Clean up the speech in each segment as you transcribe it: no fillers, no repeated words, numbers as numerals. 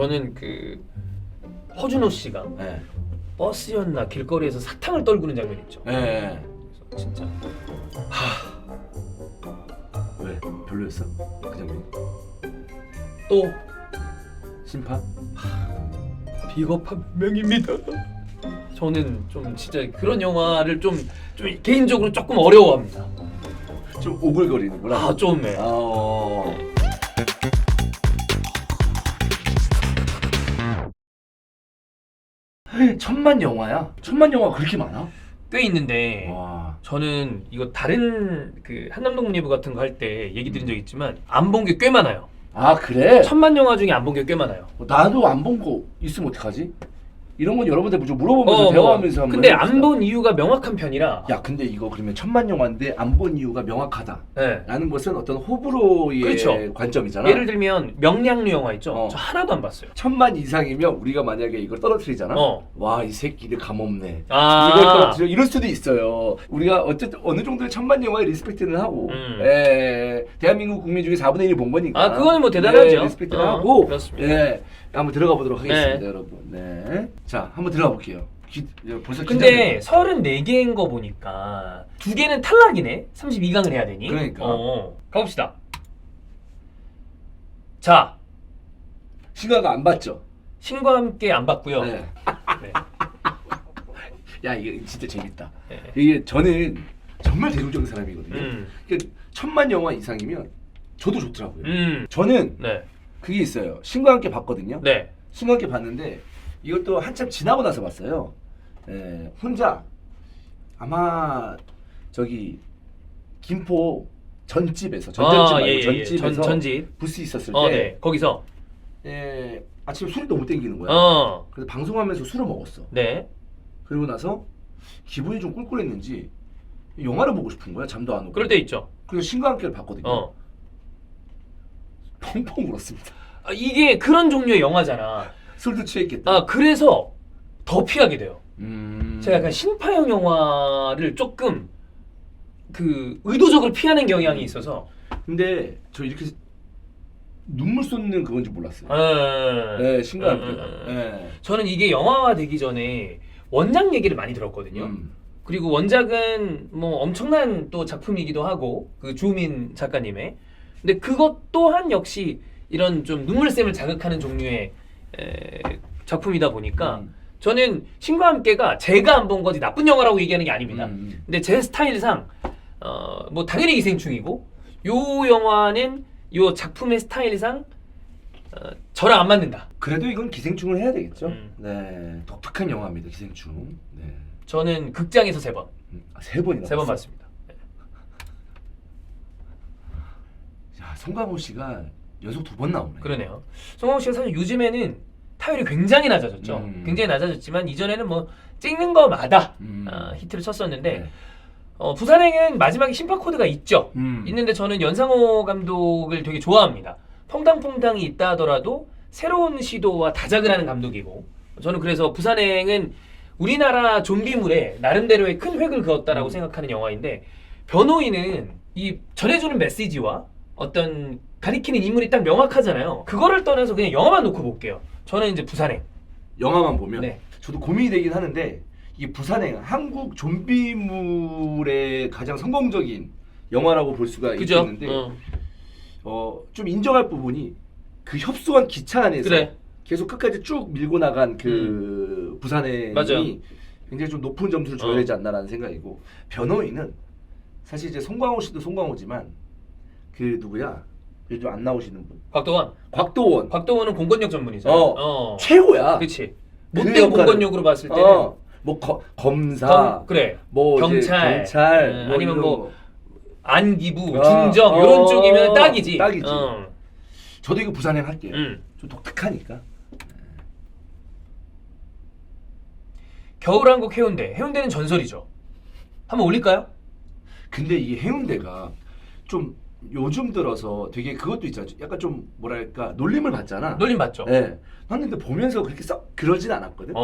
저는 그 허준호 씨가 네. 버스였나 길거리에서 사탕을 떨구는 장면 있죠. 네. 그래서 진짜 왜? 별로였어? 그 장면이? 또 심판? 비겁한 명입니다. 저는 좀 진짜 그런 영화를 좀 개인적으로 조금 어려워합니다. 좀 오글거리는구나. 아 좀 네. 천만 영화야? 천만 영화 그렇게 많아? 꽤 있는데 와. 저는 이거 다른 그 한남동 리뷰 같은 거 할 때 얘기 드린 적 있지만 안 본 게 꽤 많아요. 아 그래? 천만 영화 중에 안 본 게 꽤 많아요. 나도 안 본 거 있으면 어떡하지? 이런 건 여러분들 무조건 물어보면서 대화하면서 한번 근데 해봅시다. 안 본 이유가 명확한 편이라. 야 근데 이거 그러면 천만 영화인데 안 본 이유가 명확하다 네. 라는 것은 어떤 호불호의 그렇죠. 관점이잖아. 예를 들면 명량류 영화 있죠. 어. 저 하나도 안 봤어요. 천만 이상이면 우리가 만약에 이걸 떨어뜨리잖아. 어. 와 이 새끼들 감없네. 아. 이걸 떨어뜨려 이럴 수도 있어요. 우리가 어쨌든 어느 정도의 천만 영화에 리스펙트는 하고, 대한민국 국민 중에 4분의 1이 본 거니까. 아 그거는 뭐 대단하죠. 리스펙트를 하고. 그렇습니다. 한번 들어가 보도록 하겠습니다, 네. 여러분. 네. 자, 한번 들어가 볼게요. 벌써 근데 34개인 거 보니까 2개는 탈락이네. 32강을 해야 되니. 그러니까. 가봅시다. 자, 신화가 안 봤죠? 신과 함께 안 봤고요. 네. 네. 야 이게 진짜 재밌다. 네. 이게 저는 정말 대중적인 사람이거든요. 음. 그러니까 천만 영화 이상이면 저도 좋더라고요. 음. 저는 네. 그게 있어요. 신과 함께 봤거든요. 네. 신과 함께 봤는데 이것도 한참 지나고 나서 봤어요. 혼자 아마 저기 김포 전집에서 전집 말고 전집에서 전집. 부스 있었을 때 네. 거기서 아침에 술이 너무 땡기는 거야. 그래서 방송하면서 술을 먹었어. 네. 그리고 나서 기분이 좀 꿀꿀했는지 영화를 보고 싶은 거야. 잠도 안 오고. 그럴 때 있죠. 그래서 신과 함께를 봤거든요. 펑펑 울었습니다. 아, 이게 그런 종류의 영화잖아. 술도 취했겠다. 아 그래서 더 피하게 돼요. 음... 제가 약간 신파형 영화를 조금 그 의도적으로 피하는 경향이 있어서. 근데 저 이렇게 눈물 쏟는 그건 줄 몰랐어요. 네, 신과 함께가. 저는 이게 영화화 되기 전에 원작 얘기를 많이 들었거든요. 그리고 원작은 뭐 엄청난 또 작품이기도 하고 그 주우민 작가님의. 근데 그것 또한 역시 이런 좀 눈물샘을 자극하는 종류의 작품이다 보니까 저는 신과 함께가 제가 안 본 거지 나쁜 영화라고 얘기하는 게 아닙니다. 근데 제 스타일상 뭐 당연히 기생충이고 요 영화는 요 작품의 스타일상 저랑 안 맞는다. 그래도 이건 기생충을 해야 되겠죠. 네, 독특한 영화입니다. 기생충. 네. 저는 극장에서 3번. 3번이나. 3번 봤습니다. 야, 송강호 씨가 연속 2번 나오네. 그러네요. 송강호 씨가 사실 요즘에는 타율이 굉장히 낮아졌죠. 굉장히 낮아졌지만 이전에는 뭐 찍는 거마다 히트를 쳤었는데 네. 부산행은 마지막에 심파 코드가 있죠. 있는데 저는 연상호 감독을 되게 좋아합니다. 퐁당퐁당이 있다 하더라도 새로운 시도와 다작을 하는 감독이고 저는 그래서 부산행은 우리나라 좀비물에 나름대로의 큰 획을 그었다라고 생각하는 영화인데 변호인은 이 전해주는 메시지와 어떤 가리키는 인물이 딱 명확하잖아요. 그거를 떠나서 그냥 영화만 놓고 볼게요. 저는 이제 부산행. 영화만 보면 네. 저도 고민이 되긴 하는데 이 부산행 한국 좀비물의 가장 성공적인 영화라고 볼 수가 그죠? 있겠는데 좀 인정할 부분이 그 협소한 기차 안에서 그래. 계속 끝까지 쭉 밀고 나간 그 부산행이 맞아요. 굉장히 좀 높은 점수를 줘야 되지 않나라는 생각이고 변호인은 사실 이제 송강호 씨도 송강호지만 그 누구야? 요즘 안 나오시는 분. 곽도원. 곽도원은 공권력 전문이죠. 최고야. 그렇지. 그 못된 역할을. 공권력으로 봤을 때는 뭐 검사, 그래. 뭐 경찰, 뭐 아니면 이런 뭐 거. 안기부, 중정 이런 쪽이면 딱이지. 딱이지. 저도 이거 부산행 할게요. 좀 독특하니까. 겨울왕국 해운대. 해운대는 전설이죠. 한번 올릴까요? 근데 이 해운대가 좀 요즘 들어서 되게 그것도 있잖아. 약간 좀 뭐랄까 놀림을 받잖아. 놀림 받죠. 네. 나는 근데 보면서 그렇게 썩 그러진 않았거든.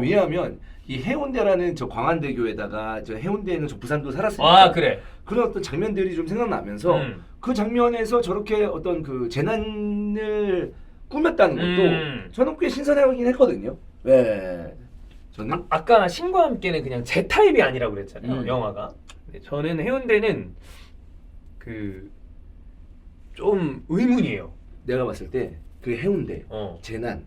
왜냐하면 이 해운대라는 저 광안대교에다가 저 해운대에는 저 부산도 살았으니까. 아 그래. 그런 어떤 장면들이 좀 생각나면서 그 장면에서 저렇게 어떤 그 재난을 꾸몄다는 것도 저는 꽤 신선하긴 했거든요. 네. 저는 아까 신과 함께는 그냥 제 타입이 아니라고 그랬잖아요. 영화가. 근데 저는 해운대는 그 좀 의문이에요. 내가 봤을 때 그 해운대 어. 재난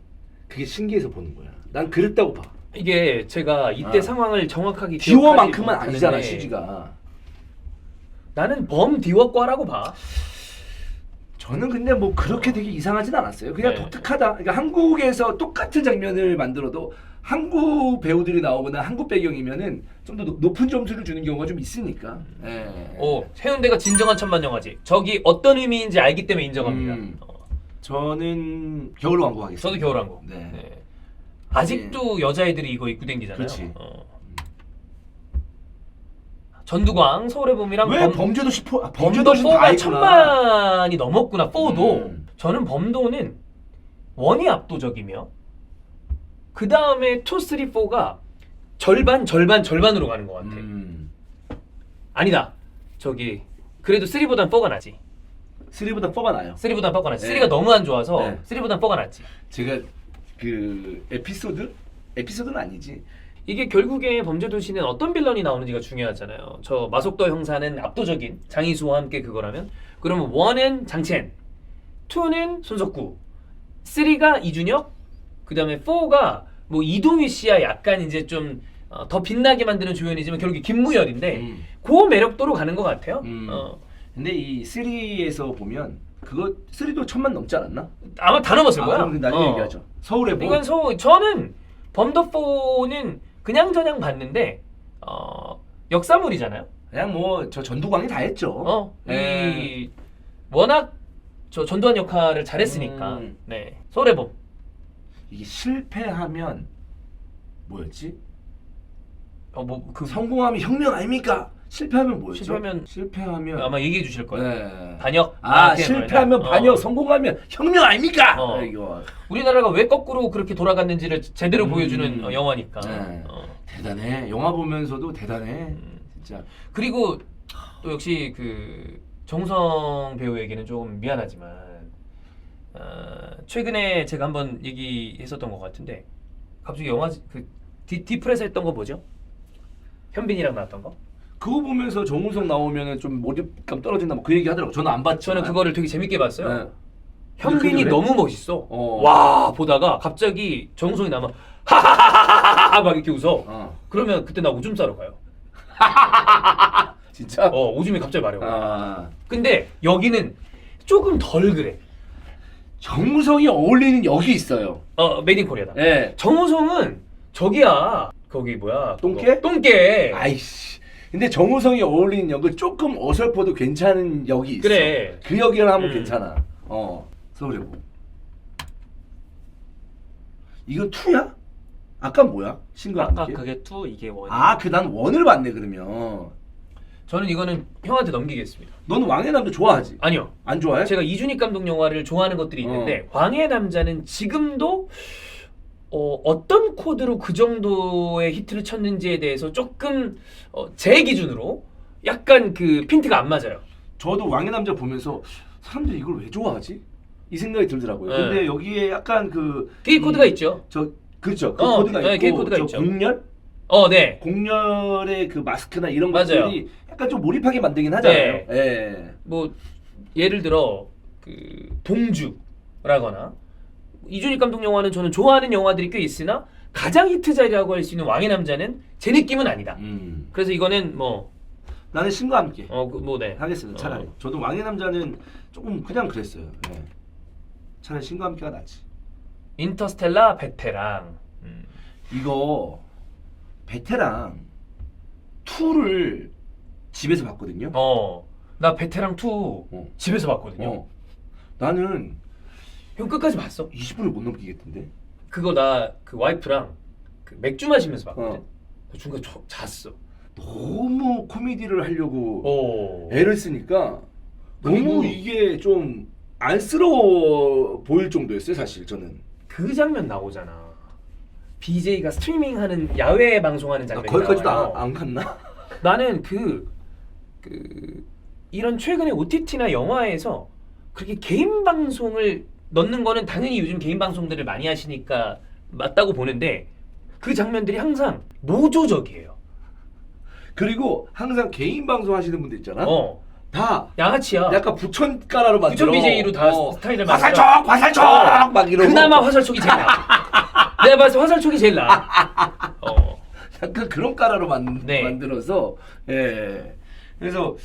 그게 신기해서 보는 거야. 난 그랬다고 봐. 이게 제가 이때 상황을 정확하게 디워만큼은 기억하지 아니잖아 못하는데 CG가. 나는 범 디워과라고 봐. 저는 근데 뭐 그렇게 되게 이상하진 않았어요. 그냥 네. 독특하다. 그러니까 한국에서 똑같은 장면을 만들어도 한국 배우들이 나오거나 한국 배경이면은 좀 더 높은 점수를 주는 경우가 좀 있으니까. 예. 해운대가 진정한 천만 영화지. 저기 어떤 의미인지 알기 때문에 인정합니다. 저는 겨울왕국 하겠습니다. 저도 겨울왕국. 네. 네. 아직도 여자애들이 이거 입고 댕기잖아요. 그렇지. 전두광 서울의 봄이랑 왜 범죄도 10%? 범죄도 범도 다 4가 있구나. 천만이 넘었구나. 4도. 저는 범도는 1이 압도적이며 그 다음에 2, 3, 4가 절반으로 가는 것 같아. 아니다. 저기 그래도 3보단 4가 나지. 3보다 4가 나요. 3보단 4가 나지. 네. 3가 너무 안 좋아서 네. 3보단 4가 낫지. 제가 그 에피소드는 아니지. 이게 결국에 범죄도시는 어떤 빌런이 나오는지가 중요하잖아요. 저 마속도 형사는 압도적인 장이수와 함께 그거라면 그러면 1은 장첸, 2는 손석구, 3가 이준혁, 그 다음에 4가 뭐 이동휘 씨야 약간 이제 좀 더 빛나게 만드는 조연이지만 결국에 김무열인데 그 매력도로 가는 것 같아요. 근데 이 3에서 보면 그거 3도 1000만 넘지 않았나? 아마 다 넘었을 거야. 그럼 나중에 얘기하죠. 서울의 봄. 이건 저는 범더4는 그냥저냥 봤는데 역사물이잖아요. 그냥 뭐 저 전두광이 다 했죠. 이 워낙 저 전두환 역할을 잘했으니까. 네. 서울의 봄. 이게 실패하면 뭐였지? 그 성공하면 혁명 아닙니까? 실패하면 뭐였죠? 실패하면 아마 얘기해 주실 거예요. 네. 반역. 실패하면 반역, 성공하면 혁명 아닙니까? 이거. 우리나라가 왜 거꾸로 그렇게 돌아갔는지를 제대로 보여주는 영화니까. 네. 대단해. 영화 보면서도 대단해. 진짜. 그리고 또 역시 그 정우성 배우에게는 조금 미안하지만 최근에 제가 한번 얘기했었던 것 같은데 갑자기 영화 그 디프레서 했던 거 뭐죠? 현빈이랑 나왔던 거? 그거 보면서 정우성 나오면은 좀 몰입감 떨어진다 뭐 그 얘기 하더라고. 저는 안 봤죠. 저는 그거를 되게 재밌게 봤어요. 네. 현빈이 그래? 너무 멋있어. 와 보다가 갑자기 정우성이 나면 하하하하하 막 이렇게 웃어. 그러면 그때 나 오줌 싸러 가요. 진짜? 오줌이 갑자기 마려워. 근데 여기는 조금 덜 그래. 정우성이 어울리는 역이 있어요. 메이드 인 코리아다. 네. 정우성은 저기야. 거기 뭐야? 똥개? 똥개. 아이씨. 근데 정우성이 어울리는 역을 조금 어설퍼도 괜찮은 역이 있어. 그래. 그 역이랑 하면 괜찮아. 서울의 봄. 이거 2야? 아까 뭐야? 신과 아까 함께? 그게 2 이게 1. 난 원을 봤네 그러면. 저는 이거는 형한테 넘기겠습니다. 너는 왕의 남자 좋아하지? 아니요. 안 좋아해? 제가 이준익 감독 영화를 좋아하는 것들이 있는데 왕의 남자는 지금도 어떤 코드로 그 정도의 히트를 쳤는지에 대해서 조금 제 기준으로 약간 그 핀트가 안 맞아요. 저도 왕의 남자 보면서 사람들이 이걸 왜 좋아하지? 이 생각이 들더라고요. 네. 근데 여기에 약간 그 게이 코드가 있죠. 그렇죠. 그 코드가 네, 있고 게이 코드가 저 있죠. 공렬? 네. 공렬의 그 마스크나 이런 맞아요. 것들이 약간 좀 몰입하게 만들긴 하잖아요. 예. 뭐 예를 들어 그 동주라거나 이준익 감독 영화는 저는 좋아하는 영화들이 꽤 있으나 가장 히트작이라고 할 수 있는 왕의 남자는 제 느낌은 아니다. 그래서 이거는 뭐 나는 신과 함께 네. 하겠습니다. 차라리. 저도 왕의 남자는 조금 그냥 그랬어요. 예. 차라리 신과 함께가 낫지. 인터스텔라 베테랑. 이거 베테랑 2를 집에서 봤거든요. 나 베테랑 2 집에서 봤거든요. 나는 형 끝까지 봤어? 20분을 못 넘기겠던데. 그거 나 그 와이프랑 그 맥주 마시면서 봤거든. 중간에 잤어. 너무 코미디를 하려고 애를 쓰니까 너무 이게 좀 안쓰러워 보일 정도였어요. 사실 저는. 그 장면 나오잖아. BJ가 스트리밍하는 야외 방송하는 장면이 거기까지도 나와요. 안 갔나? 나는 이런 최근에 OTT나 영화에서 그렇게 개인 방송을 넣는 거는 당연히 요즘 개인 방송들을 많이 하시니까 맞다고 보는데 그 장면들이 항상 모조적이에요. 그리고 항상 개인 방송 하시는 분들 있잖아. 다 양아치야. 약간 부천가라로 만들어. 부천 BJ로 다 스타일을 만들어. 화살촉 막 이러고. 그나마 화살촉이 제일 나. 내가 봤을 때 화살촉이 제일 나. 약간 그런 까라로 네. 만들어서 예. 그래서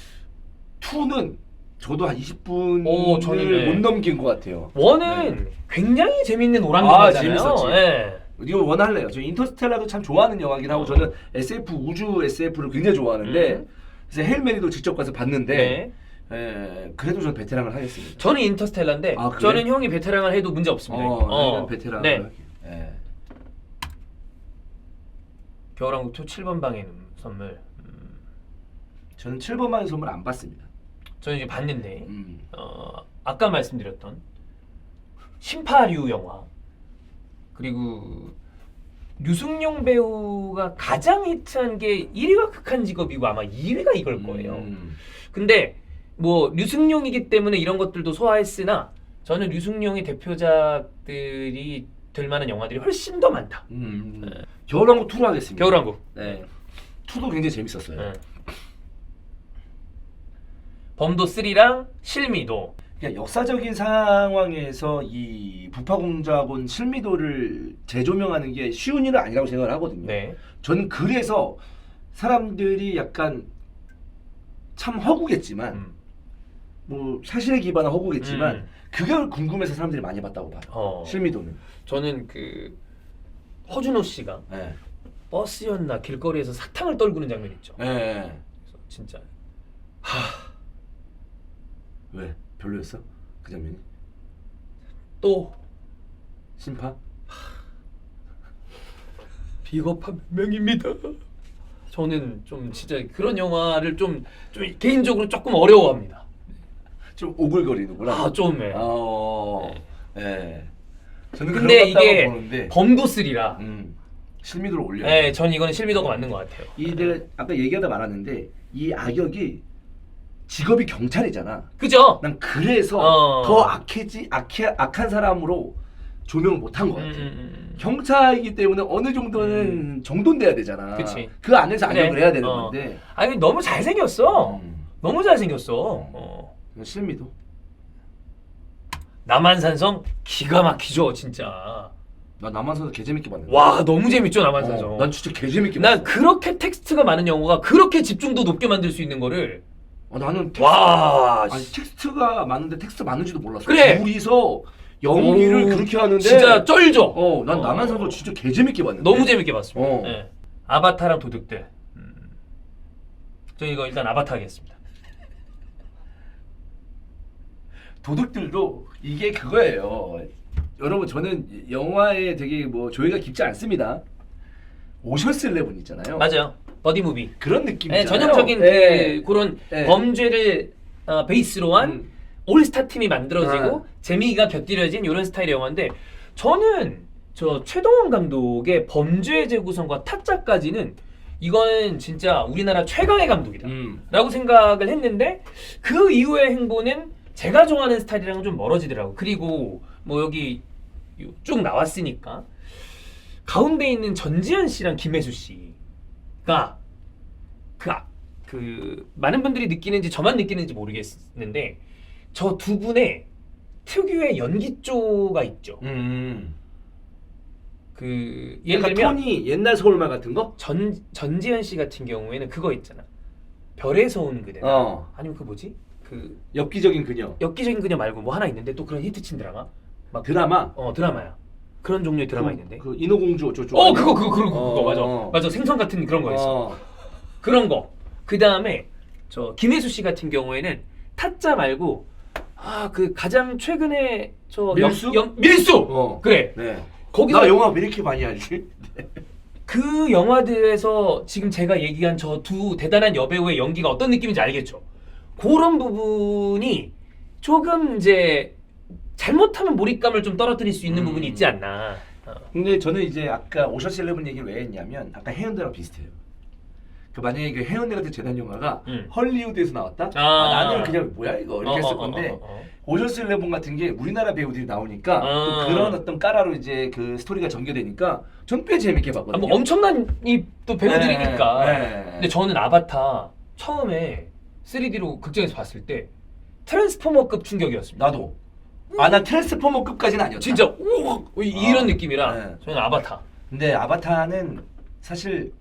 2는 저도 한 20분을 저는 못 넘긴 것 같아요. 원은 굉장히 재밌는 오락 아, 영화잖아요. 재밌었지. 예. 이거 원할래요. 저 인터스텔라도 참 좋아하는 영화긴 하고 저는 SF 우주 SF를 굉장히 좋아하는데 그래서 헤일메리도 직접 가서 봤는데 네. 그래도 저는 베테랑을 하겠습니다. 저는 인터스텔라인데 아, 그래? 저는 형이 베테랑을 해도 문제 없습니다. 저는 베테랑을 네. 할게요. 예. 겨울왕국 2 7번 방의 선물. 저는 7번만의 선물 안 봤습니다. 저는 이제 봤는데 음. 아까 말씀드렸던 신파류 영화 그리고 류승룡 배우가 가장 히트한 게 1위가 극한 직업이고 아마 2위가 이걸 거예요. 근데 뭐 류승룡이기 때문에 이런 것들도 소화했으나 저는 류승룡의 대표작들이 될 만한 영화들이 훨씬 더 많다. 겨울왕국 2로 하겠습니다. 겨울왕국. 네. 2도 굉장히 재밌었어요. 네. 범도 3랑 실미도. 그러니까 역사적인 상황에서 이 부파공작원 실미도를 재조명하는 게 쉬운 일은 아니라고 생각을 하거든요. 네. 저는 그래서 사람들이 약간 참 허구겠지만 뭐 사실에 기반한 허구겠지만 그걸 궁금해서 사람들이 많이 봤다고 봐요. 실미도는. 저는 그 허준호 씨가 네. 버스였나 길거리에서 사탕을 떨구는 장면 있죠. 네. 그래서 진짜 왜? 별로였어? 그 장면이? 또 심파? 비겁한 명입니다. 저는 좀 진짜 그런 영화를 좀 개인적으로 조금 어려워합니다. 좀 오글거리는구나. 좀 네. 저는 근데 그런 것 이게 같다고 보는데 범도 3라. 실미도를 올려요. 네, 전 이거는 실미도가 맞는 것 같아요. 이 내가 아까 얘기하다 말았는데 이 악역이 직업이 경찰이잖아. 그죠? 난 그래서 더 악한 사람으로 조명을 못한 것 같아. 경찰이기 때문에 어느 정도는 정돈돼야 되잖아. 그치. 그 안에서 악역을 그래. 해야 되는 건데. 아니 너무 잘생겼어. 너무 잘생겼어. 실미도. 남한산성 기가 막히죠 진짜. 나 남한산성 개 재밌게 봤는데. 와 너무 재밌죠 남한산성. 난 진짜 개 재밌게 봤어. 난 그렇게 텍스트가 많은 영화가 그렇게 집중도 높게 만들 수 있는 거를 나는 텍스트가 많은데 텍스트 많은지도 몰랐어. 그래. 둘이서 연기를 그렇게 하는데 진짜 쩔죠. 난 남한산성 진짜 개 재밌게 봤는데. 너무 재밌게 봤습니다. 네. 아바타랑 도둑들. 저 이거 일단 아바타 하겠습니다. 도둑들도 이게 그거예요. 여러분 저는 영화에 되게 뭐 조예가 깊지 않습니다. 오션스 11 있잖아요. 맞아요. 버디 무비. 그런 느낌이잖아요. 네, 전형적인 그런 범죄를 베이스로 한 올스타 팀이 만들어지고 재미가 곁들여진 이런 스타일의 영화인데 저는 저 최동원 감독의 범죄의 재구성과 타짜까지는 이거는 진짜 우리나라 최강의 감독이다 라고 생각을 했는데 그 이후의 행보는 제가 좋아하는 스타일이랑은 좀 멀어지더라고. 그리고 뭐 여기 쭉 나왔으니까 가운데 있는 전지현 씨랑 김혜수 씨가 그 많은 분들이 느끼는지 저만 느끼는지 모르겠는데 저 두 분의 특유의 연기조가 있죠. 그 예를 들면 톤이 옛날 서울말 같은 거? 전지현 씨 같은 경우에는 그거 있잖아. 별에서 온 그대나 아니면 그 뭐지? 그 엽기적인 그녀. 엽기적인 그녀 말고 뭐 하나 있는데 또 그런 히트친 드라마? 막 드라마? 드라마야. 그런 종류의 드라마 있는데. 그 인어공주 저쪽. 그거 맞아. 생선 같은 그런 거 있어. 그런 거. 그 다음에 저 김혜수 씨 같은 경우에는 타짜 말고 그 가장 최근에 저 밀수? 밀수. 그래. 네. 거기서 나 영화 왜 이렇게 많이 알지? 그 영화들에서 지금 제가 얘기한 저 두 대단한 여배우의 연기가 어떤 느낌인지 알겠죠? 그런 부분이 조금 이제 잘못하면 몰입감을 좀 떨어뜨릴 수 있는 부분이 있지 않나. 근데 저는 이제 아까 오션스 11 얘기를 왜 했냐면 아까 해운대랑 비슷해요. 그 만약에 그 해운대 같은 재난 영화가 음. 헐리우드에서 나왔다? 아. 나는 그냥 뭐야 이거 이렇게 했을 건데 오션스 11 같은 게 우리나라 배우들이 나오니까 또 그런 어떤 까라로 이제 그 스토리가 전개되니까 전 꽤 재밌게 봤거든요. 뭐 엄청난 이 또 배우들이니까. 네. 근데 저는 아바타 처음에 3D로 극장에서 봤을 때 트랜스포머급 충격이었습니다. 나도. 난 트랜스포머급까지는 아니었다. 진짜 우와 이런 느낌이라 네. 저는 아바타. 근데 아바타는 사실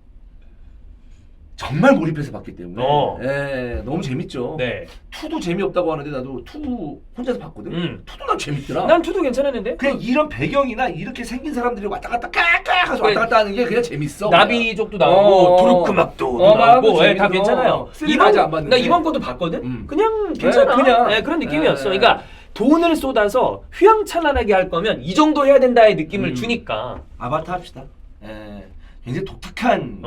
정말 몰입해서 봤기 때문에 너무 재밌죠. 네. 2도 재미없다고 하는데 나도 2 혼자서 봤거든. 2도 난 재밌더라. 난 2도 괜찮았는데. 그냥 이런 배경이나 이렇게 생긴 사람들이 왔다 갔다 까까 하서 왔다 갔다 하는 게 그냥 재밌어. 나비족도 나오고 도르크막도 나오고 다 괜찮아요. 이번 안 봤는데. 나 이번 것도 봤거든. 그냥 괜찮아. 그냥. 그런 느낌이었어. 그러니까 돈을 쏟아서 휘황찬란하게 할 거면 이 정도 해야 된다의 느낌을 주니까. 아바타 합시다. 굉장히 독특한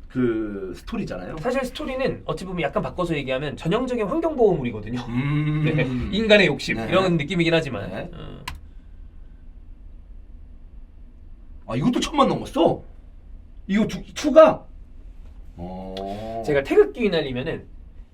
그 스토리잖아요. 사실 스토리는 어찌 보면 약간 바꿔서 얘기하면 전형적인 환경보호물이거든요. 네. 인간의 욕심 이런 느낌이긴 하지만. 네. 이것도 1000만 넘었어. 이거 2가. 제가 태극기 휘날리면은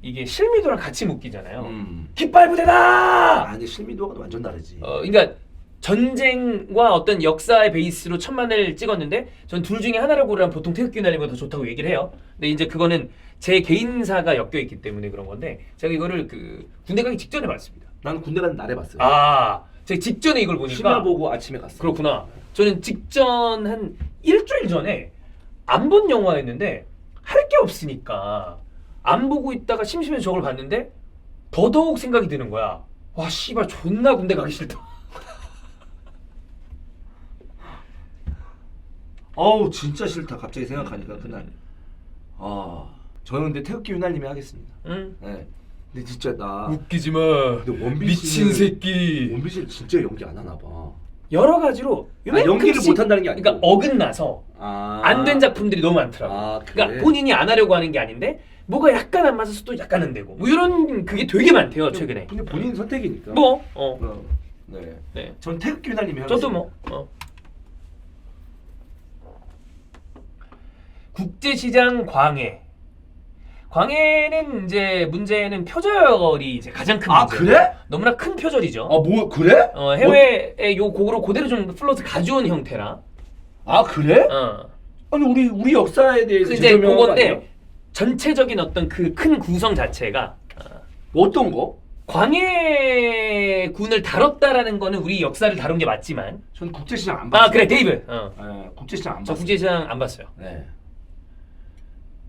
이게 실미도랑 같이 묶이잖아요. 깃발 부대다. 근데 실미도가 완전 다르지. 그러니까 전쟁과 어떤 역사의 베이스로 1000만을 찍었는데 전 둘 중에 하나를 고르면 보통 태극기 휘날리는 더 좋다고 얘기를 해요. 근데 이제 그거는 제 개인사가 엮여 있기 때문에 그런 건데 제가 이거를 그 군대 가기 직전에 봤습니다. 나는 군대 가는 날에 봤어요. 제가 직전에 이걸 보니까 신화 보고 아침에 갔어. 그렇구나. 저는 직전 한 일주일 전에 안 본 영화였는데 할 게 없으니까 안 보고 있다가 심심해서 저걸 봤는데 더더욱 생각이 드는 거야. 와 씨발 존나 군대 가기 싫다. 진짜 싫다. 갑자기 생각하니까 그날. 저는 근데 태극기 휘날리면 하겠습니다. 네. 근데 진짜 나 웃기지 마. 근데 원빈 미친 씨는- 새끼. 원빈 씨 진짜 연기 안 하나 봐. 여러 가지로 연기를 못 한다는 게 아니고. 그러니까 어긋나서 안 된 작품들이 너무 많더라고. 그래? 그러니까 본인이 안 하려고 하는 게 아닌데 뭐가 약간 안 맞아서 또 약간 안 되고 뭐 이런 그게 되게 많대요 최근에. 근데 본인 선택이니까. 네. 네. 전 태극기 휘날리면 저도 하겠습니다. 국제시장 광해. 광해는 이제 문제는 표절이 이제 가장 큰 문제. 그래? 너무나 큰 표절이죠. 그래? 해외에 요 곡으로 그대로 좀 플러스 가져온 형태라. 그래? 아니 우리 역사에 대해서 이제 재조명한 거 아니에요? 그건데 전체적인 어떤 그 큰 구성 자체가 어떤 거? 광해군을 다뤘다라는 거는 우리 역사를 다룬 게 맞지만. 전 국제시장 안 봤어요. 그래 데이브. 국제시장 안 저 봤어요. 국제시장 안 봤어요. 네.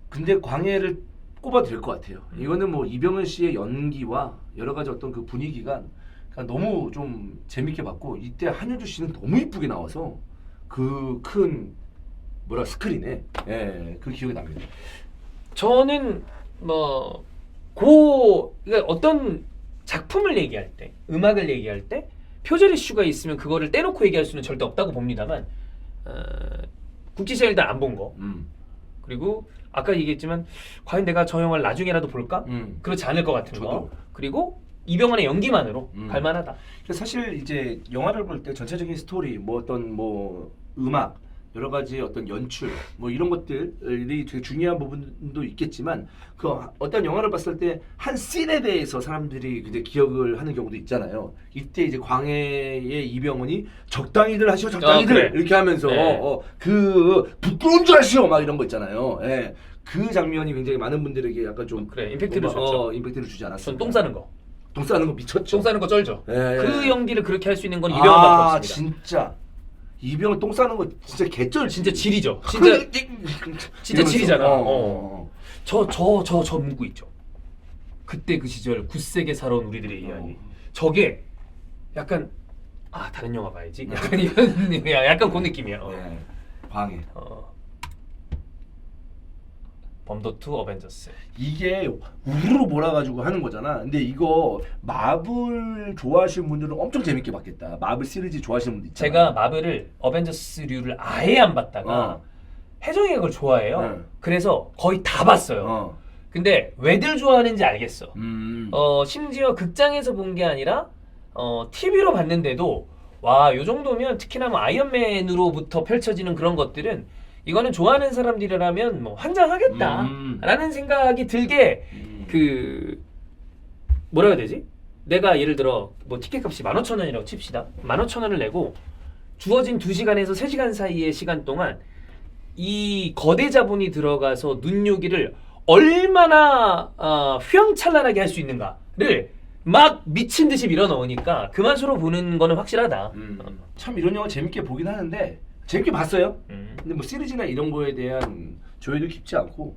근데 광해를 꼽아도 될 것 같아요. 이거는 뭐 이병헌 씨의 연기와 여러 가지 어떤 그 분위기가 너무 좀 재밌게 봤고 이때 한효주 씨는 너무 이쁘게 나와서 그 큰 스크린에 그 기억이 납니다. 저는 그러니까 어떤 작품을 얘기할 때, 음악을 얘기할 때 표절 이슈가 있으면 그거를 떼놓고 얘기할 수는 절대 없다고 봅니다만 국지시장 일단 안 본 거. 그리고 아까 얘기했지만 과연 내가 저 영화를 나중에라도 볼까? 그렇지 않을 것 같은 거. 그리고 이병헌의 연기만으로 갈만하다. 사실 이제 영화를 볼 때 전체적인 스토리, 어떤 음악, 여러 가지 어떤 연출, 이런 것들이 되게 중요한 부분도 있겠지만 그 어떤 영화를 봤을 때 한 씬에 대해서 사람들이 이제 기억을 하는 경우도 있잖아요. 이때 이제 광해의 이병헌이 적당히들 하시오, 적당히들 그래. 이렇게 하면서 그 부끄러운 줄 아시오 막 이런 거 있잖아요. 그 장면이 굉장히 많은 분들에게 약간 좀 임팩트를 줬죠. 임팩트를 주지 않았어요. 전 똥 싸는 거. 똥 싸는 거 미쳤죠. 똥 싸는 거 쩔죠. 그 연기를 그렇게 할 수 있는 건 이병헌밖에 없습니다. 진짜 이병헌 똥 싸는 거 진짜 개쩔. 진짜 질이죠. 진짜 이러면서. 질이잖아. 저 문구 있죠. 그때 그 시절 굳세게 살아온 우리들의 이야기. 저게 약간 다른 영화 봐야지. 약간 이런 약간 그 느낌이야. 광해. 범더2 어벤져스. 이게 우르르 몰아가지고 하는 거잖아. 근데 이거 마블 좋아하시는 분들은 엄청 재밌게 봤겠다. 마블 시리즈 좋아하시는 분들 있잖아. 제가 마블을 어벤져스류를 아예 안 봤다가 혜정이가 그걸 좋아해요. 그래서 거의 다 봤어요. 근데 왜들 좋아하는지 알겠어. 심지어 극장에서 본 게 아니라 TV로 봤는데도 와, 요 정도면 특히나 아이언맨으로부터 펼쳐지는 그런 것들은 이거는 좋아하는 사람들이라면 뭐 환장하겠다라는 생각이 들게 그 뭐라 해야 되지? 내가 예를 들어 뭐 티켓값이 15,000원이라고 칩시다. 15,000원을 내고 주어진 2시간에서 3시간 사이의 시간 동안 이 거대 자본이 들어가서 눈요기를 얼마나 휘황찬란하게 할 수 있는가를 막 미친 듯이 밀어넣으니까 그 맛으로 보는 거는 확실하다. 참 이런 영화 재밌게 보긴 하는데 재밌게 봤어요. 근데 뭐 시리즈나 이런 거에 대한 조회도 깊지 않고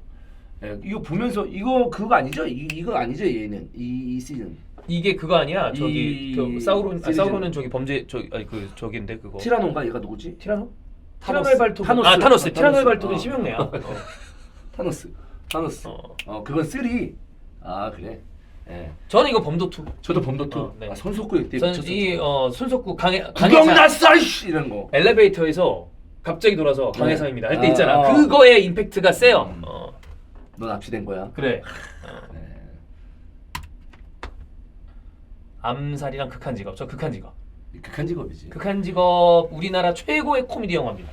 이거 보면서 이거 그거 아니죠? 이거 아니죠? 얘는 이 시즌 이게 그거 아니야? 저기 사우론 시리즈는- 사우론은 저기 범죄 저기인데 그거 티라노인가 얘가 누구지? 티라노? 타노스. 티라노의 발톱 타노스. 타노스 티라노의 타노스. 발톱은 어. 심형래야. 타노스. 그건 3. 아 그래. 예. 저는 이거 범도 2. 저도 범도투. 네. 아 손석구 때 미쳤었죠. 이 손석구 구경 강혜상 났어 이씨 이런 거. 엘리베이터에서 갑자기 돌아서 네. 강혜상입니다 할 때 아, 있잖아. 아. 그거의 임팩트가 세요. 너 납치된 거야. 그래. 네. 암살이랑 극한 직업. 저 극한 직업. 극한 직업이지. 극한 직업 우리나라 최고의 코미디 영화입니다.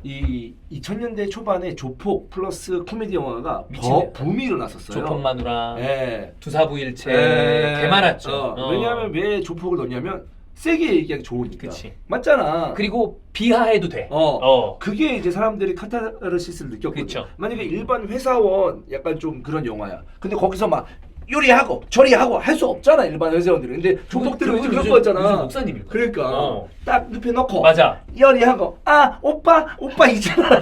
이 2000년대 초반에 조폭 플러스 코미디 영화가 미치네. 붐이 일어났었어요. 조폭마누라, 예. 두사부일체 예. 개 많았죠. 왜냐하면 왜 조폭을 넣냐면 세게 얘기하기 좋으니까. 그치. 맞잖아. 그리고 비하해도 돼. 그게 이제 사람들이 카타르시스를 느꼈거든. 그쵸. 만약에 일반 회사원 약간 좀 그런 영화야. 근데 거기서 막 요리하고 저리하고 할 수 없잖아 일반 회사원들은. 근데 조폭들은 왠지 그런 거였잖아. 무슨 목사님일 거야. 그러니까 딱 눕혀 놓고 맞아. 요리하고 오빠 이잖아.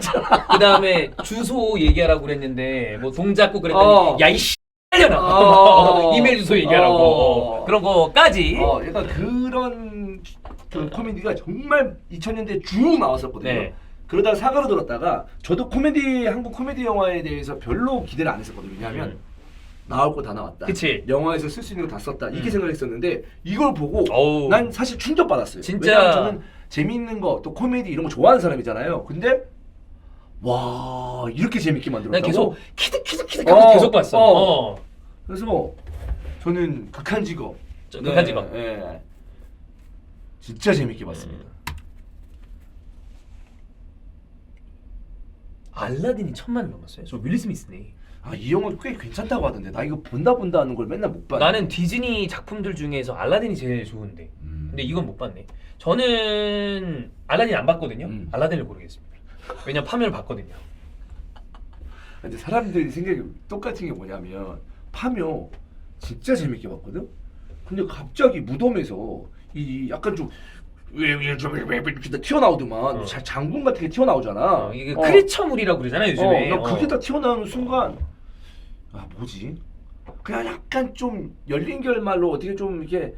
그 다음에 주소 얘기하라고 그랬는데 뭐 동작구 그랬더니 야이 씨려나 이메일 주소 얘기하라고 그런 거까지. 약간 그런 그 코미디가 정말 2000년대 쭉 나왔었거든요. 네. 그러다가 사과로 들었다가 저도 한국 코미디 영화에 대해서 별로 기대를 안 했었거든요. 왜냐하면 나올 거 다 나왔다. 그치. 영화에서 쓸 수 있는 거 다 썼다. 이렇게 생각했었는데 이걸 보고 어우. 난 사실 충격받았어요. 진짜. 왜냐면 저는 재미있는 거 또 코미디 이런 거 좋아하는 사람이잖아요. 근데 와 이렇게 재밌게 만들었다고? 난 계속 키득 하면서 계속 봤어. 그래서 저는 극한 직업. 극한 직업. 네. 진짜 재밌게 봤습니다. 알라딘이 1000만을 넘었어요. 저 윌리 스미스네. 이 영화 꽤 괜찮다고 하던데 나 이거 본다 하는 걸 맨날 못 봤네. 나는 디즈니 작품들 중에서 알라딘이 제일 좋은데. 근데 이건 못 봤네. 저는 알라딘 안 봤거든요. 알라딘을 고르겠습니다. 왜냐면 파멸을 봤거든요. 근데 사람들이 생각이 똑같은 게 뭐냐면 파묘 진짜 재밌게 봤거든. 근데 갑자기 무덤에서 이 약간 좀 왜 튀어나오더만 장군 같은 게 튀어나오잖아. 이게 크리처물이라고 그러잖아요 요즘에. 나 그게 다 튀어나오는 순간 뭐지? 그냥 약간 좀 열린 결말로 어떻게 좀 이렇게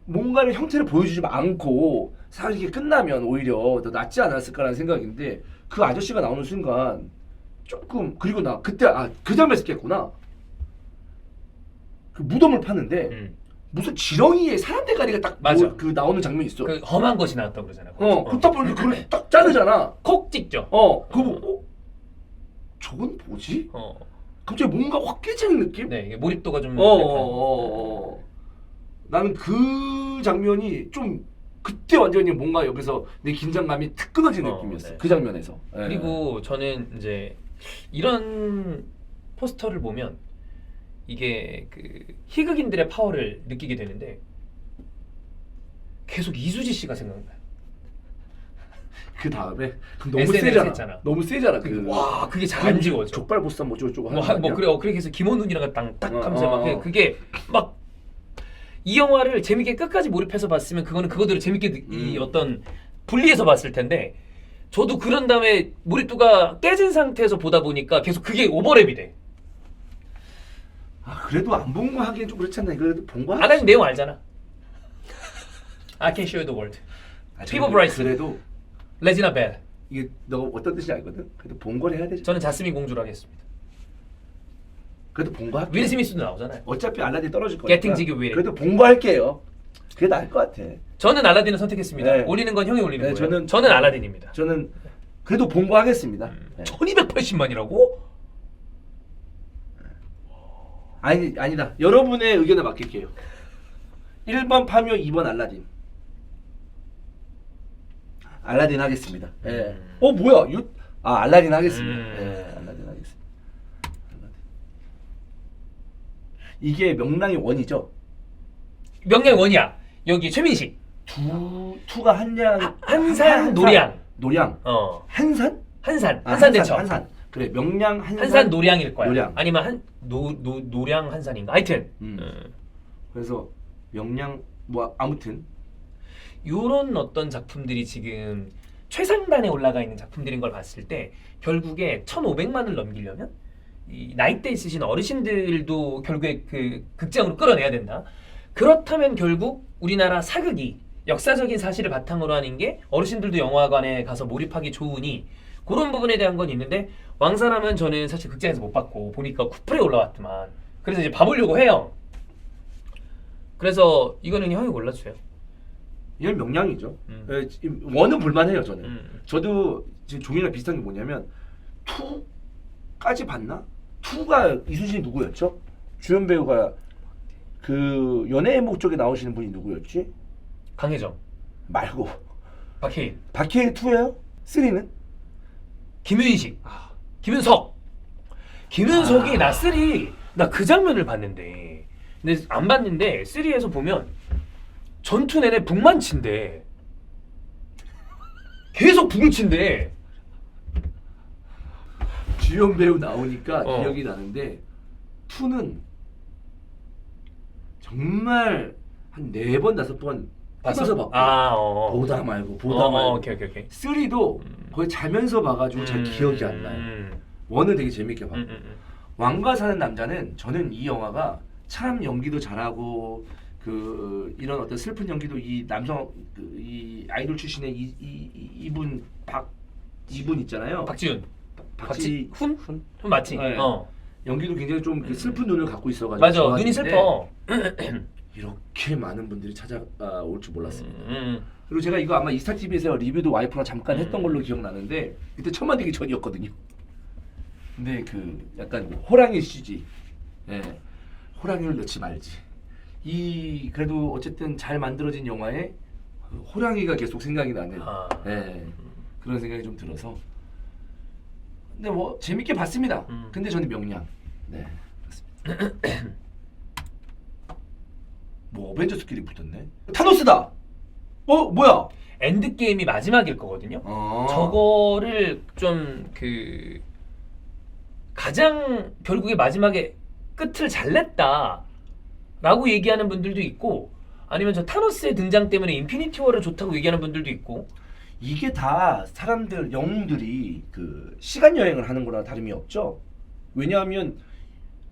뭔가를 형태를 보여주지 않고 사실 이게 끝나면 오히려 더 낫지 않았을까라는 생각인데 그 아저씨가 나오는 순간 조금 그리고 나 그때 그 장면에서 깼구나. 그 무덤을 파는데 무슨 지렁이에 사람 대가리가 딱 맞아. 그 나오는 장면이 있어. 그 험한 것이 나왔다고 그러잖아. 그딱 보면 그걸 딱 자르잖아. 콕 찍죠. 그거 저건 뭐지? 갑자기 뭔가 확 깨지는 느낌? 네, 이게 몰입도가 좀. 나는 그 장면이 좀 그때 완전히 뭔가 여기서 내 긴장감이 탁 끊어진 느낌이었어. 네. 그 장면에서. 그리고 저는 이제 이런 포스터를 보면 이게 그 희극인들의 파워를 느끼게 되는데 계속 이수지 씨가 생각나요. 그 다음에 너무 SNL 세잖아. 했잖아. 너무 세잖아. 와 그게 잘 안 지워져. 족발보쌈 뭐 저쩌고 하는 뭐 그래 그렇게 해서 김원훈이랑 딱 하면서 막 그게 막 이 영화를 재밌게 끝까지 몰입해서 봤으면 그거는 그거대로 재밌게 이 어떤 분리해서 봤을 텐데 저도 그런 다음에 몰입도가 깨진 상태에서 보다 보니까 계속 그게 오버랩이 돼. 그래도 안 본 거 하기엔 좀 그렇지 않나? 그래도 본 거? 알아는 내용 알잖아. I can show you the world. 피버 브라이스. 그래도 레지나 벨. 이게 너가 어떤 뜻인지 알거든? 그래도 본 걸 해야 되지. 저는 자스민 공주로 하겠습니다. 그래도 본 거 할게. 윌 스미스도 나오잖아요. 어차피 알라딘 떨어질 거니까. Getting Jiggy with It. 그래도 본 거 할게요. 그게 나을 것 같아. 저는 알라딘을 선택했습니다. 네. 올리는 건 형이 올리는 네, 거예요. 저는 알라딘입니다. 저는 그래도 본 거 하겠습니다. 네. 1280만이라고? 아니다. 여러분의 의견에 맡길게요. 1번 파묘, 2번 알라딘. 알라딘 하겠습니다. 예. 뭐야? 알라딘 하겠습니다. 네, 알라딘 하겠습니다. 알라딘. 이게 명랑이 원이죠? 명량이 원이야. 여기 최민식. 투가 한양 한산 노량. 노량. 한산? 한산 대첩. 한산. 그래 명량 한산 노량일 거야. 노량. 아니면 노량 한산인가. 하여튼. 그래서 명량 뭐 아무튼 요런 어떤 작품들이 지금 최상단에 올라가 있는 작품들인 걸 봤을 때 결국에 1,500만을 넘기려면 이 나이대 있으신 어르신들도 결국에 그 극장으로 끌어내야 된다. 그렇다면 결국 우리나라 사극이 역사적인 사실을 바탕으로 하는 게 어르신들도 영화관에 가서 몰입하기 좋으니 그런 부분에 대한 건 있는데 왕사람은 저는 사실 극장에서 못 봤고 보니까 쿠플에 올라왔더만. 그래서 이제 봐보려고 해요. 그래서 이거는 형이 골라주세요. 이건 명량이죠. 원은 볼만해요 저는. 저도 지금 종이랑 비슷한 게 뭐냐면 2까지 봤나? 2가 이순신이 누구였죠? 주연 배우가 그 연애의 목적에 나오시는 분이 누구였지? 강혜정 말고 박해일. 박해일 2예요? 3는? 김윤식. 김윤석. 김윤석이 나 그 장면을 봤는데 근데 안 봤는데 3에서 보면 전투 내내 북만 친대. 계속 북을 친대. 주연 배우 나오니까 기억이 나는데 2는 정말 한 4번 5번 봐서 봤고 보다 말고 오케이. 3도 거의 자면서 봐가지고 잘 기억이 안 나요. 원은 되게 재밌게 봤고 왕과 사는 남자는 저는 이 영화가 참 연기도 잘하고 그 이런 어떤 슬픈 연기도 이 남성 이 아이돌 출신의 이분 이분 있잖아요. 박지훈 박지훈 맞지? 네. 연기도 굉장히 좀 그 슬픈 눈을 갖고 있어가지고 맞아 눈이 슬퍼. 이렇게 많은 분들이 찾아올 줄 몰랐습니다. 그리고 제가 이거 아마 이스타 TV에서 리뷰도 와이프랑 잠깐 했던 걸로 기억나는데 그때 천만 되기 전이었거든요. 근데 그 약간 호랑이 CG, 호랑이를 넣지 말지. 이 그래도 어쨌든 잘 만들어진 영화에 그 호랑이가 계속 생각이 나는 그런 생각이 좀 들어서. 근데 뭐 재밌게 봤습니다. 근데 저는 명량. 네, 맞습니다. 뭐 어벤져스끼리 붙었네. 타노스다. 뭐야? 엔드 게임이 마지막일 거거든요. 저거를 좀 그 가장 결국에 마지막에 끝을 잘 냈다라고 얘기하는 분들도 있고 아니면 저 타노스의 등장 때문에 인피니티 워를 좋다고 얘기하는 분들도 있고 이게 다 사람들 영웅들이 그 시간 여행을 하는 거랑 다름이 없죠. 왜냐하면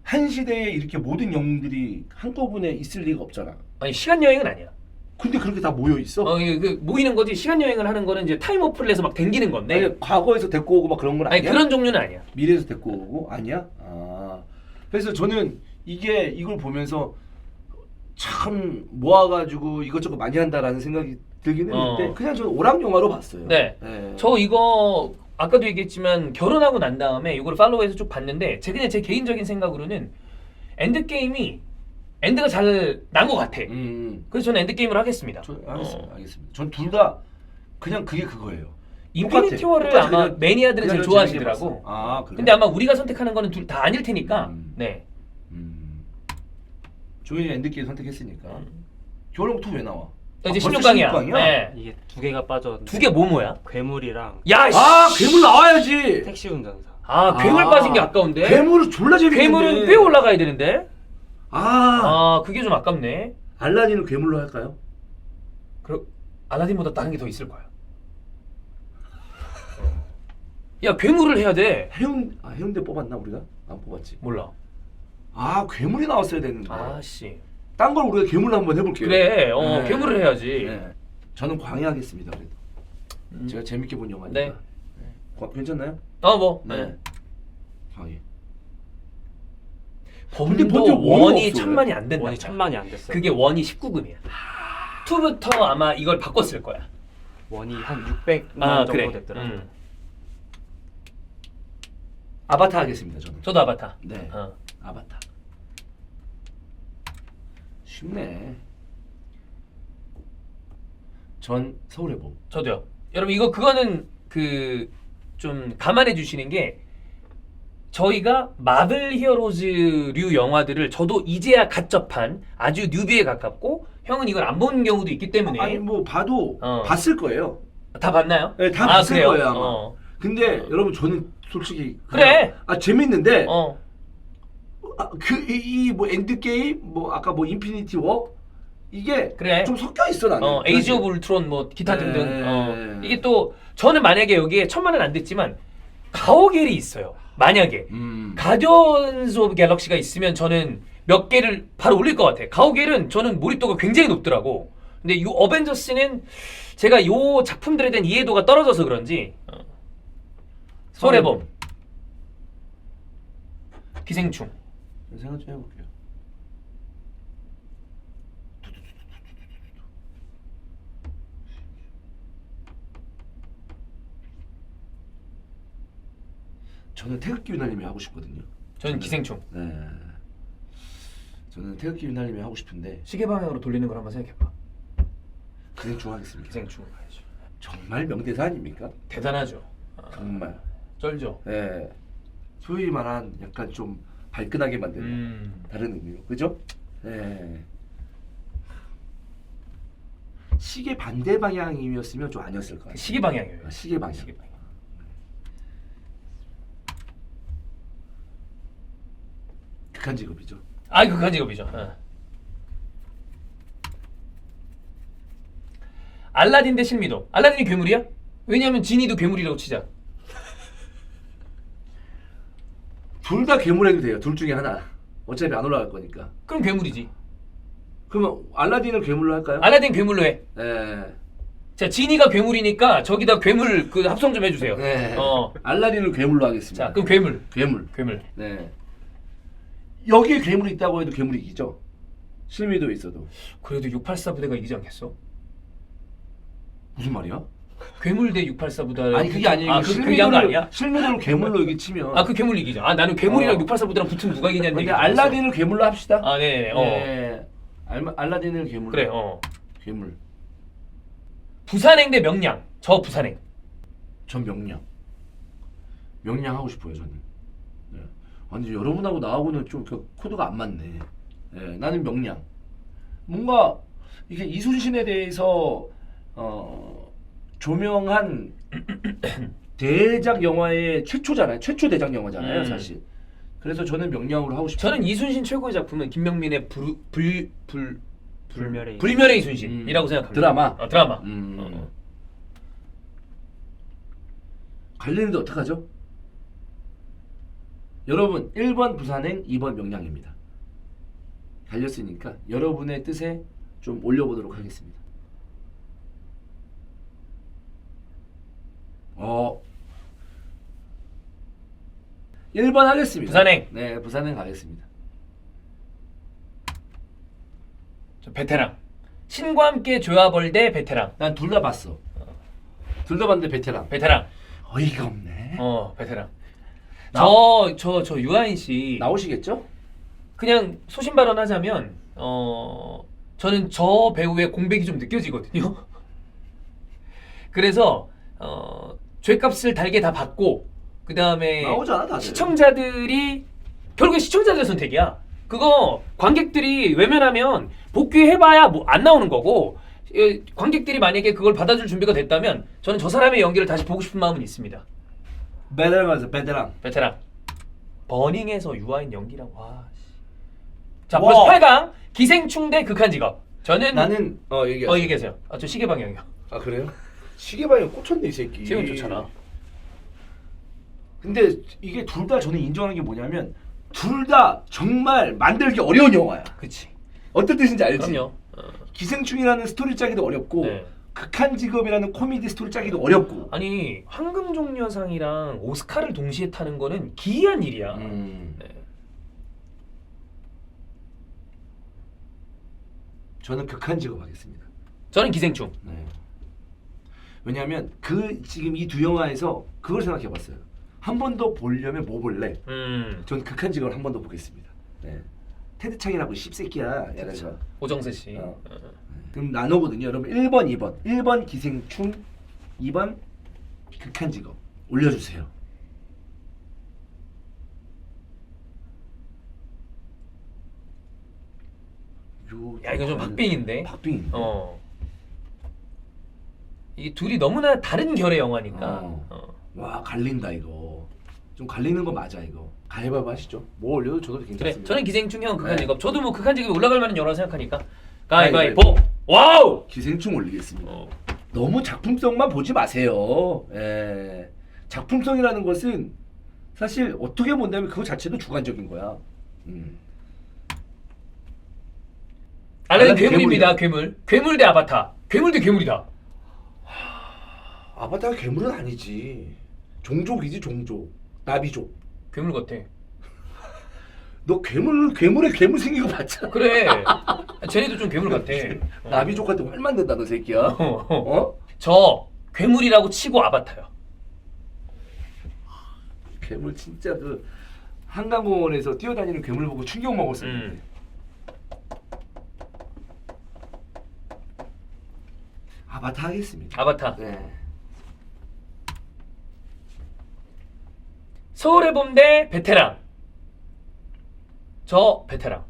한 시대에 이렇게 모든 영웅들이 한꺼번에 있을 리가 없잖아. 아니 시간 여행은 아니야. 근데 그렇게 다 모여 있어? 그 모이는 거지. 시간 여행을 하는 거는 이제 타임워프를 해서 막 댕기는 건데. 아니, 과거에서 데리고 오고 막 그런 건 아니야? 아니 그런 종류는 아니야. 미래에서 데리고 오고 아니야? 그래서 저는 이걸 보면서 참 모아가지고 이것저것 많이 한다라는 생각이 들긴 했는데 그냥 저는 오락 영화로 봤어요. 네. 저 이거 아까도 얘기했지만 결혼하고 난 다음에 이걸 팔로우해서 쭉 봤는데 그냥 제 개인적인 생각으로는 엔드 게임이 엔드가 잘 난 것 같아. 그래서 저는 엔드 게임을 하겠습니다. 알겠습니다. 전 둘 다 그냥 그게 그거예요. 인피니티 워를 아마 매니아들은 제일 좋아하시더라고. 그래? 근데 아마 우리가 선택하는 거는 둘 다 아닐 테니까. 네. 조인이 엔드 게임 선택했으니까. 겨울왕국 2 왜 나와? 이제 16강이야. 네. 이게 2개가 빠졌는데 2개 뭐야? 괴물이랑 야, 괴물 나와야지. 택시 운전사. 괴물 빠진 게 아까운데. 괴물은 졸라 재밌는데. 괴물은 꽤 올라가야 되는데. 그게 좀 아깝네. 알라딘은 괴물로 할까요? 그럼 알라딘보다 다른 게 더 있을 거야. 야, 괴물을 해야 돼. 해운대 뽑았나 우리가? 안 뽑았지. 몰라. 괴물이 나왔어야 됐는데. 씨. 딴 걸 우리가 괴물로 한번 해볼게요. 그래, 괴물을 해야지. 네. 저는 광해하겠습니다. 그래도 제가 재밌게 본 영화니까. 네. 괜찮나요? 네. 광해. 범도 원이 1000만이 안 된다. 원이 1000만이 안 됐어요. 그게 원이 19금이야. 2부터 아마 이걸 바꿨을 거야. 원이 한 600만 정도 됐더라. 아바타 하겠습니다. 저는. 저도 아바타. 네. 아바타. 쉽네. 전 서울의 봄. 저도요. 여러분 그거는 좀 감안해 주시는 게 저희가 마블 히어로즈류 영화들을 저도 이제야 갓 접한 아주 뉴비에 가깝고 형은 이걸 안 본 경우도 있기 때문에 아니 뭐 봐도 어. 봤을 거예요. 다 봤나요? 네, 다 봤을 그래요? 거예요 아마. 근데 여러분 저는 솔직히 그래. 재밌는데 어. 이 뭐 엔드 게임 뭐 아까 뭐 인피니티 워 이게 그래. 좀 섞여 있어 나는. 에이지 오브 울트론 뭐 기타 네. 등등. 이게 또 저는 만약에 여기에 1000만원 안 됐지만 가오갤이 있어요. 만약에 가디언즈 오브 갤럭시가 있으면 저는 몇 개를 바로 올릴 것 같아. 가오갤은 저는 몰입도가 굉장히 높더라고. 근데 이 어벤져스는 제가 이 작품들에 대한 이해도가 떨어져서 그런지 손해범, 기생충. 생각 좀 해볼게요. 저는 태극기 유날님이 하고 싶거든요. 저는 기생충. 네. 저는 태극기 유날님이 하고 싶은데 시계 방향으로 돌리는 걸 한번 생각해봐. 기생충 하겠습니다. 기생충 가야죠. 정말 명대사 아닙니까? 대단하죠. 정말. 쩔죠. 네. 소위 말한 약간 좀 발끈하게 만드는 다른 의미로, 그죠? 네. 시계 반대 방향이었으면 좀 아니었을 것 같아요. 시계 방향이에요. 시계 방향. 시계 방향. 극한 직업이죠. 극한 직업이죠. 알라딘 대 실미도. 알라딘이 괴물이야? 왜냐면 지니도 괴물이라고 치자. 둘 다 괴물해도 돼요. 둘 중에 하나. 어차피 안 올라갈 거니까. 그럼 괴물이지. 그러면 알라딘을 괴물로 할까요? 알라딘 괴물로 해. 네. 자, 지니가 괴물이니까 저기다 괴물 그 합성 좀 해주세요. 네. 어. 알라딘을 괴물로 하겠습니다. 자, 그럼 괴물. 괴물. 네. 여기에 괴물이 있다고 해도 괴물이 이기죠. 실미도 있어도. 그래도 684 부대가 이기지 않겠어? 무슨 말이야? 괴물 대 684 부대. 아니 그게 아니에요. 그 얘기한 거 아니야? 실미도를 괴물로 이게 치면. 그 괴물 이기죠. 나는 괴물이랑 684 부대랑 붙으면 누가 이기냐는 근데 얘기. 알라딘을 괴물로 합시다. 네네. 네. 알라딘을 괴물로. 그래. 괴물. 부산행 대 명량. 저 부산행. 전 명량 하고 싶어요 저는. 네. 아니 여러분하고 나하고는 좀 그 코드가 안 맞네. 네, 나는 명량. 뭔가 이게 이순신에 대해서 조명한 대작 영화의 최초잖아요. 최초 대작 영화잖아요, 사실. 그래서 저는 명량으로 하고 싶어요. 저는 이순신 최고의 작품은 김명민의 불멸의 불멸의 이순신이라고 생각합니다. 드라마. 드라마. 갈리는데 어떡하죠? 여러분 1번 부산행 2번 명량입니다. 갈렸으니까 여러분의 뜻에 좀 올려보도록 하겠습니다. 1번 하겠습니다. 부산행. 네, 부산행 가겠습니다. 저 베테랑. 신과 함께 조합을 대 베테랑. 난 둘 다 봤어. 둘 다 봤는데 베테랑. 베테랑. 어이가 없네. 베테랑. 나- 저 유아인 씨 나오시겠죠? 그냥 소신 발언하자면 저는 저 배우의 공백이 좀 느껴지거든요. 그래서 죄값을 달게 다 받고 그 다음에 나오잖아 다들. 시청자들이 결국에 시청자들의 선택이야. 그거 관객들이 외면하면 복귀해봐야 뭐 안 나오는 거고 관객들이 만약에 그걸 받아줄 준비가 됐다면 저는 저 사람의 연기를 다시 보고 싶은 마음은 있습니다. 베테랑 가서 베테랑. 베테랑. 버닝에서 유아인 연기랑 와. 자, 와. 벌써 8강 기생충 대 극한 직업. 저는 나는 얘기하세요. 얘기하세요. 저 시계 방향이요. 아 그래요? 시계 방향 꽂혔네 이 새끼. 시계 좋잖아. 근데 이게 둘 다 저는 인정하는 게 뭐냐면 둘 다 정말 만들기 어려운 영화야. 그치. 어떤 뜻인지 알지? 그럼요. 기생충이라는 스토리 짜기도 어렵고 네. 극한 직업이라는 코미디 스토리 짜기도 어렵고. 아니 황금종려상이랑 오스카를 동시에 타는 거는 기이한 일이야. 네. 저는 극한 직업 하겠습니다. 저는 기생충. 네. 왜냐하면 지금 이 두 영화에서 그걸 생각해봤어요. 한 번 더 보려면 뭐 볼래? 전 극한 직업을 한 번 더 보겠습니다. 네. 테드 창이라고 씹새끼야. 얘네가. 오정세 씨. 그럼 나누거든요. 여러분 1번, 2번. 1번 기생충, 2번 극한 직업. 올려주세요. 야 이거 좀 박빙인데. 박빙인데. 이 둘이 너무나 다른 결의 영화니까. 와 갈린다 이거. 좀 갈리는 거 맞아 이거. 가위바위보 하시죠. 뭐 올려도 저도 괜찮습니다. 그래, 저는 기생충 형 극한 네. 직업. 저도 뭐 극한 직업이 올라갈 만한 영화라고 생각하니까. 가위바위보. 와우. 기생충 올리겠습니다. 너무 작품성만 보지 마세요. 예. 작품성이라는 것은 사실 어떻게 본다면 그거 자체도 주관적인 거야. 알라딘 괴물입니다. 괴물. 괴물 대 아바타. 괴물 대 괴물이다. 아바타가 괴물은 아니지. 종족이지 종족. 나비족. 괴물 같아. 너 괴물에 괴물 생긴 거 봤잖아. 그래. 쟤네도 좀 괴물 같아. 나비족한테 활만 된다 너 새끼야. 어? 저 괴물이라고 치고 아바타요. 괴물 진짜 그 한강공원에서 뛰어다니는 괴물 보고 충격 먹었어요. 아바타 하겠습니다. 아바타. 네. 서울의 봄 대 베테랑. 저 베테랑.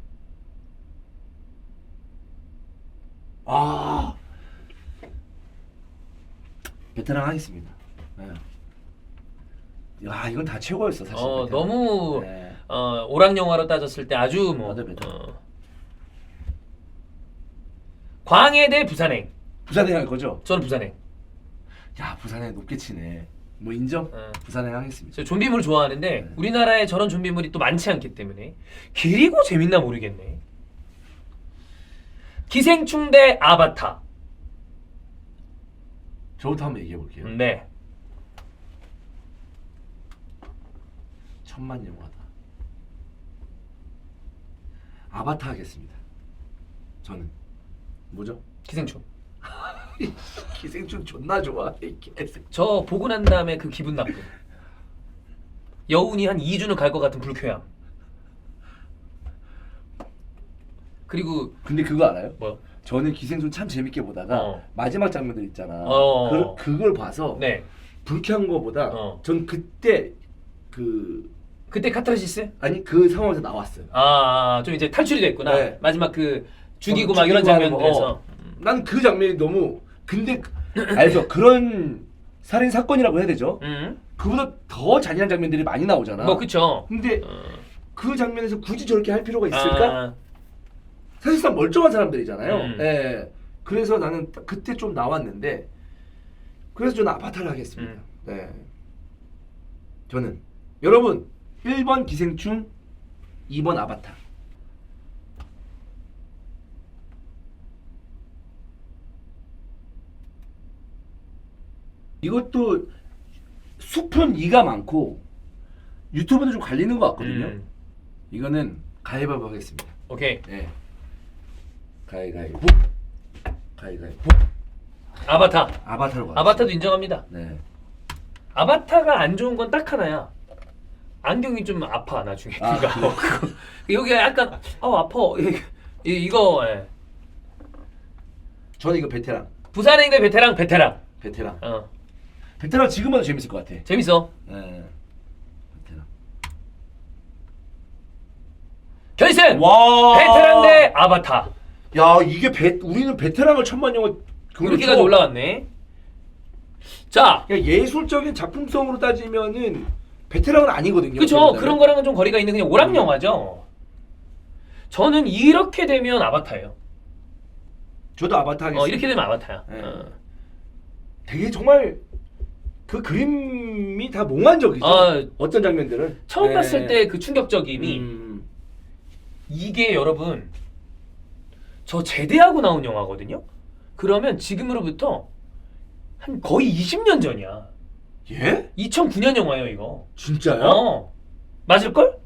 아 베테랑 하겠습니다. 네. 야 이건 다 최고였어 사실. 베테랑. 너무 네. 오락 영화로 따졌을 때 아주 뭐. 맞아, 베테랑. 광해 대 부산행. 부산행 할 거죠? 저는 부산행. 야 부산행 높게 치네. 뭐 인정? 부산행 하겠습니다. 저 좀비물 좋아하는데 네. 우리나라에 저런 좀비물이 또 많지 않기 때문에 길이고 재밌나 모르겠네. 기생충 대 아바타. 저부터 한번 얘기해 볼게요. 네. 천만 영화다. 아바타 하겠습니다. 저는 뭐죠? 기생충. 기생충 존나 좋아. 이 개새끼. 저 보고 난 다음에 그 기분 나쁨. 여운이 한 2주는 갈 것 같은 불쾌함. 그리고 근데 그거 알아요? 뭐요? 저는 기생충 참 재밌게 보다가 마지막 장면들 있잖아. 그걸 봐서 네. 불쾌한 거보다 전 그때 그때 카타르시스? 아니 그 상황에서 나왔어요. 좀 이제 탈출이 됐구나. 네. 마지막 그 죽이고 막 이런 장면들에서. 난 그 장면이 너무 근데 알죠? 그런 살인 사건이라고 해야 되죠? 그보다 더 잔인한 장면들이 많이 나오잖아. 뭐 그쵸. 근데 그 장면에서 굳이 저렇게 할 필요가 있을까? 사실상 멀쩡한 사람들이잖아요. 예. 그래서 나는 그때 좀 나왔는데 그래서 저는 아바타를 하겠습니다. 네. 저는 여러분 1번 기생충 2번 아바타. 이것도 숲은 이가 많고 유튜브도 좀 갈리는 것 같거든요. 이거는 가위바위보 하겠습니다. 오케이. 네. 가위바위보. 아바타. 아바타로 가. 아바타도 인정합니다. 네. 아바타가 안 좋은 건 딱 하나야. 안경이 좀 아파 나중에. 여기 약간 아파. 이거. 예. 저는 이거 베테랑. 부산행 대 베테랑. 베테랑. 베테랑 지금 봐도 재밌을 것 같아. 재밌어. 네. 베테랑. 결승. 와. 베테랑 대 아바타. 야 이게 우리는 베테랑을 천만 영화 그렇게까지 올라왔네. 자, 예술적인 작품성으로 따지면은 베테랑은 아니거든요. 그렇죠. 그런 거랑은 좀 거리가 있는 그냥 오락 영화죠. 저는 이렇게 되면 아바타예요. 저도 아바타 하겠습니다. 이렇게 되면 아바타야. 네. 되게 정말 그 그림이 다 몽환적이죠. 어떤 장면들은 처음 봤을 때 그 충격적임이 이게 여러분 저 제대하고 나온 영화거든요. 그러면 지금으로부터 한 거의 20년 전이야. 예? 2009년 영화예요 이거. 진짜요? 맞을걸?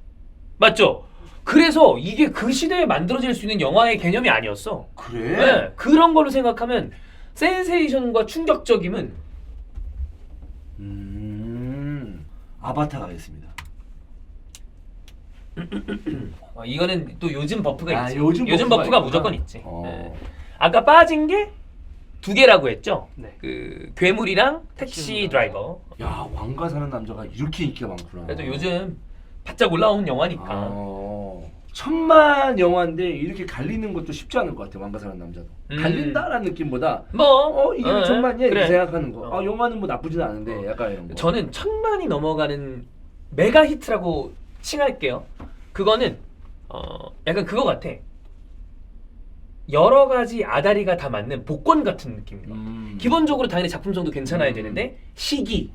맞죠? 그래서 이게 그 시대에 만들어질 수 있는 영화의 개념이 아니었어. 그래? 네, 그런 걸로 생각하면 센세이션과 충격적임은 아바타 가겠습니다. 이거는 또 요즘 버프가 있지. 요즘 버프가 있구나. 무조건 있지. 네. 아까 빠진 게 두 개라고 했죠. 네. 그 괴물이랑 택시 드라이버. 야, 왕가 사는 남자가 이렇게 인기가 많구나. 그래도 요즘 바짝 올라온 영화니까. 천만 영화인데 이렇게 갈리는 것도 쉽지 않을 것 같아. 왕가 사는 남자도. 갈린다라는 느낌보다 이게 왜 천만이야? 그래. 이렇게 생각하는 거. 영화는 뭐 나쁘진 않은데 약간 이런 거. 저는 1000만이 넘어가는 메가 히트라고 칭할게요. 그거는 약간 그거 같아. 여러 가지 아다리가 다 맞는 복권 같은 느낌이에요. 기본적으로 당연히 작품성도 괜찮아야 되는데 시기,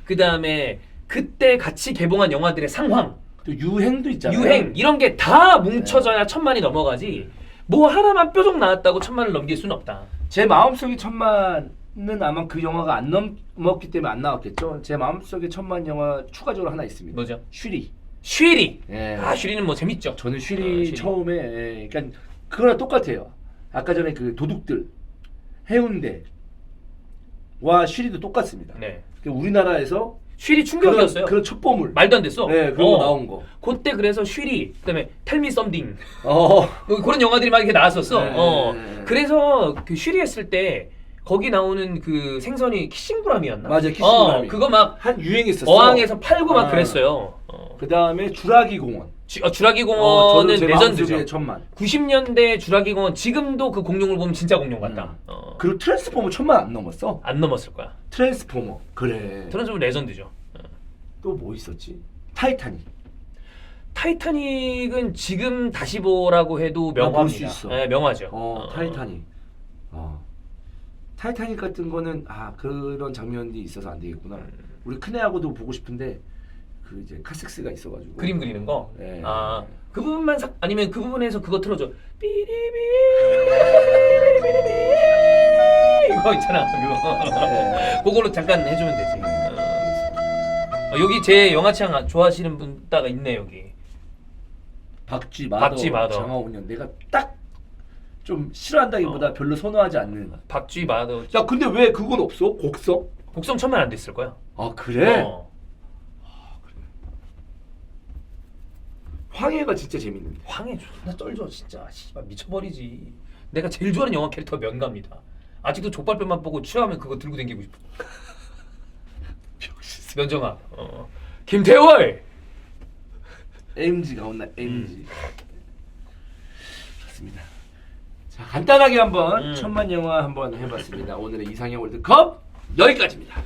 그 다음에 그때 같이 개봉한 영화들의 상황, 또 유행도 있잖아요. 유행 이런 게 다 뭉쳐져야 1000만이 넘어가지. 뭐 하나만 뾰족 나왔다고 1000만을 넘길 수는 없다. 제 마음속에 1000만은 아마 그 영화가 안 넘었기 때문에 안 나왔겠죠. 제 마음속에 1000만 영화 추가적으로 하나 있습니다. 뭐죠? 쉬리. 쉬리. 예. 쉬리는 뭐 재밌죠. 저는 쉬리 처음에 그러니까 그거랑 똑같아요. 아까 전에 그 도둑들 해운대와 쉬리도 똑같습니다. 네. 우리나라에서 쉬리 충격이었어요. 그런 첩보물. 말도 안 됐어. 네, 그런 거 나온 거. 그때 그래서 쉬리, 그다음에 텔미 썸띵. 어. 그런 영화들이 막 이렇게 나왔었어. 네. 그래서 그 쉬리 했을 때 거기 나오는 그 생선이 키싱브람이었나? 맞아, 키싱브람이. 그거 막 한 유행했었어. 어항에서 팔고 막 그랬어요. 그 다음에 주라기 공원. 주라기 공원은 저도 제 레전드죠. 마음속에 1000만. 90년대 주라기 공원 지금도 그 공룡을 보면 진짜 공룡 같다. 그리고 트랜스포머 1000만 안 넘었어. 안 넘었을 거야. 트랜스포머. 그래. 트랜스포머 레전드죠. 또 뭐 있었지? 타이타닉. 타이타닉은 지금 다시 보라고 해도 볼 수 명화입니다. 있어. 네, 명화죠. 타이타닉. 타이타닉 같은 거는 그런 장면이 있어서 안 되겠구나. 우리 큰애하고도 보고 싶은데 그 이제 카섹스가 있어가지고 그림 그리는 거. 네. 그 부분만 아니면 그 부분에서 그거 틀어줘. 삐리비 이거 있잖아. 그거. 네. 그걸로 잠깐 해주면 되지. 여기 제 영화 취향 좋아하시는 분 따가 있네 여기. 박쥐 마더, 장하온년. 내가 딱 좀 싫어한다기보다 별로 선호하지 않는. 박쥐 마더. 야 근데 왜 그건 없어? 곡성? 곡성 1000만 안 됐을 거야. 그래? 그래. 황해가 진짜 재밌는데. 황해 존나 쩔죠 진짜. 씨발 미쳐버리지. 내가 제일 좋아하는 영화 캐릭터가 면가입니다. 아직도 족발뼈만 보고 취하면 그거 들고 다니고 싶어. 면정아. 김태월. AMG가 온나 AMG. 좋습니다. 자 간단하게 한번 1000만 영화 한번 해봤습니다. 오늘의 이상형 월드컵 여기까지입니다.